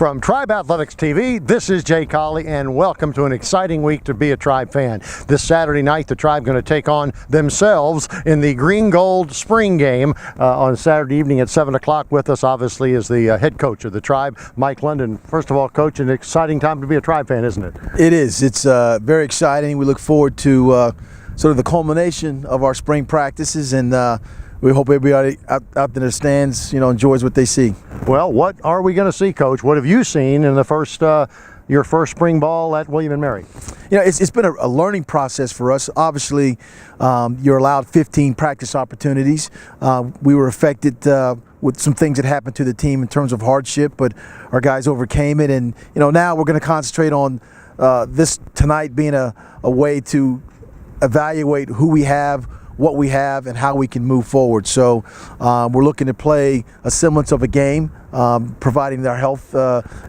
From Tribe Athletics TV, this is Jay Colley, and welcome to an exciting week to be a Tribe fan. This Saturday night, the Tribe going to take on themselves in the Green Gold Spring Game on Saturday evening at 7 o'clock. With us, obviously, is the head coach of the Tribe, Mike London. First of all, Coach, an exciting time to be a Tribe fan, isn't it? It is. It's very exciting. We look forward to sort of the culmination of our spring practices, and we hope everybody out in the stands, enjoys what they see. Well, what are we going to see, Coach? What have you seen in the first your first spring ball at William & Mary? It's been a learning process for us. Obviously, you're allowed 15 practice opportunities. We were affected with some things that happened to the team in terms of hardship, but our guys overcame it. And now we're going to concentrate on this tonight being a way to evaluate who we have, what we have, and how we can move forward. So we're looking to play a semblance of a game, providing our health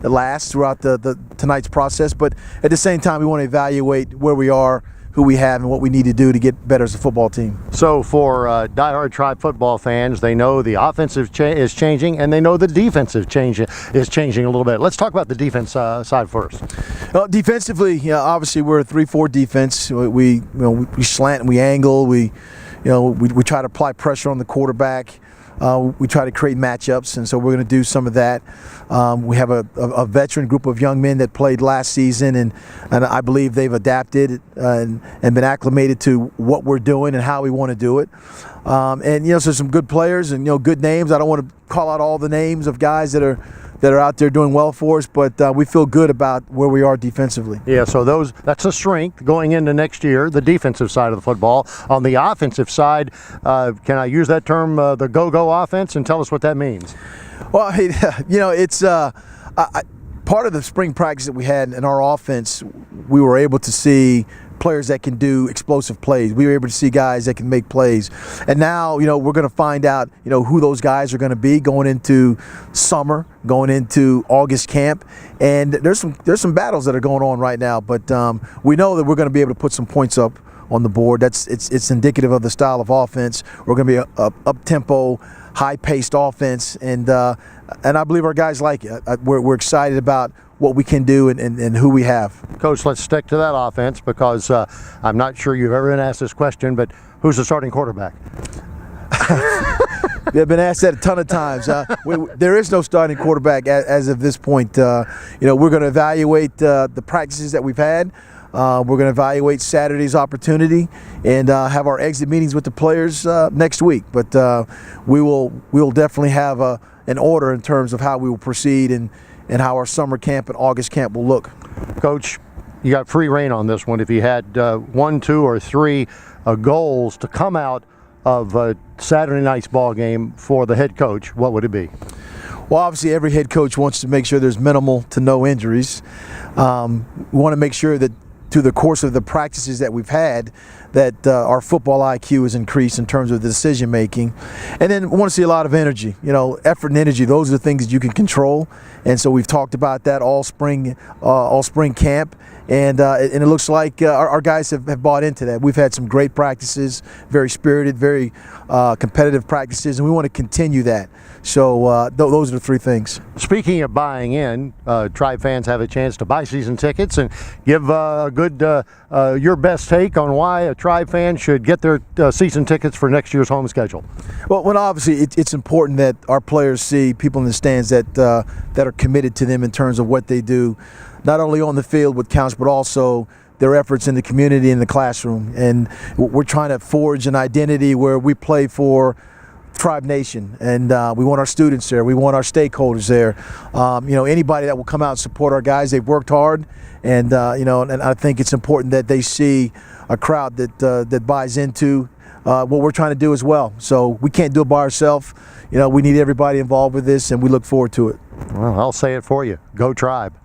lasts throughout the tonight's process. But at the same time, we want to evaluate where we are, who we have, and what we need to do to get better as a football team. So for diehard Tribe football fans, they know the offensive is changing, and they know the defensive is changing a little bit. Let's talk about the defense side first. Defensively, obviously we're a 3-4 defense. We slant and we angle. We try to apply pressure on the quarterback. We try to create matchups, and so we're going to do some of that. We have a veteran group of young men that played last season, and I believe they've adapted and been acclimated to what we're doing and how we want to do it. So some good players and good names. I don't want to call out all the names of guys that are out there doing well for us, but we feel good about where we are defensively. Yeah, so that's a strength going into next year, the defensive side of the football. On the offensive side, can I use that term, the go-go offense, and tell us what that means? Well, it's part of the spring practice that we had in our offense. We were able to see players that can do explosive plays. We were able to see guys that can make plays. And now, we're going to find out, who those guys are going to be going into summer, going into August camp. And there's some battles that are going on right now, but we know that we're going to be able to put some points up on the board. It's indicative of the style of offense. We're going to be a up-tempo, high-paced offense, and I believe our guys like it. We're excited about what we can do and who we have. Coach, let's stick to that offense because I'm not sure you've ever been asked this question, but who's the starting quarterback? They've been asked that a ton of times. There is no starting quarterback as of this point. We're going to evaluate the practices that we've had. We're going to evaluate Saturday's opportunity and have our exit meetings with the players next week. But we will definitely have an order in terms of how we will proceed and how our summer camp and August camp will look. Coach, you got free reign on this one. If you had 1, 2, or 3 goals to come out of Saturday night's ball game for the head coach, what would it be? Well, obviously every head coach wants to make sure there's minimal to no injuries. We want to make sure that through the course of the practices that we've had, that our football IQ is increased in terms of the decision making. And then we want to see a lot of energy. Effort and energy, those are the things that you can control. And so we've talked about that all spring camp. And it looks like our guys have bought into that. We've had some great practices, very spirited, very competitive practices, and we want to continue that. So those are the 3 things. Speaking of buying in, Tribe fans have a chance to buy season tickets and give a good your best take on why a Tribe fan should get their season tickets for next year's home schedule. Well, obviously it's important that our players see people in the stands that are committed to them in terms of what they do, not only on the field what counts, but also their efforts in the community and the classroom. And we're trying to forge an identity where we play for Tribe Nation, and we want our students there. We want our stakeholders there. Anybody that will come out and support our guys, they've worked hard, and and I think it's important that they see a crowd that buys into what we're trying to do as well. So we can't do it by ourselves. We need everybody involved with this, and we look forward to it. Well, I'll say it for you. Go Tribe.